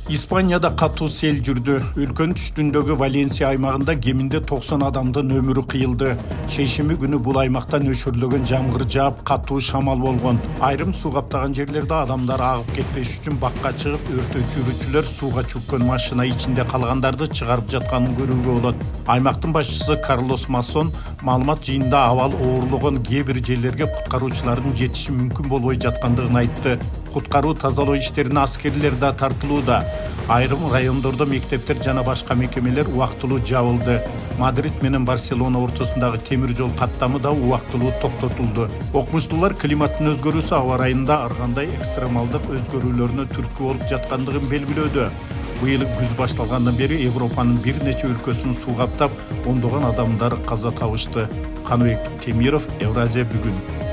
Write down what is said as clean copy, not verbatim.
Испанияда катуу сел жүрдү. Өлкөнүн түштүндөгү Валенсия аймагында кеминде 90 адамдын өмүрү кыйылды. Шейшемби күнү бул аймактан өшүрлөгөн жамгыр жаап, катуу шамал болгон. Айрым суу каптаган жерлерде адамдар агып кетпеш үчүн бакка чыгып, өрт өчүрүүчүлөр сууга чөккөн машина ичинде калгандарды чыгарып жатканын көрүүгө болот. Аймактын башчысы Карлос Масон маалымат жыйынында абал оорлогон кээ бир жерлерге куткаруучулардын жетиши мүмкүн болбой жаткандыгын айтты. Куткаруу тазалоо иштерине аскерлер да тартылууда. Айрым райондордо мектептер жана башка мекемелер убактылуу жабылды. Мадрид менен Барселона ортосундагы темир жол каттамы да убактылуу токтотулду. Окумуштуулар климаттын өзгөрүүсү аба ырайында ар кандай экстремалдык өзгөрүүлөрүнө түрткү болуп жаткандыгын белгилөөдө. Быйыл күз башталгандан бери Европанын бир нече өлкөсүн суу каптап, ондогон адамдар каза табышты. Каныбек Темиров, Евразия бүгүн.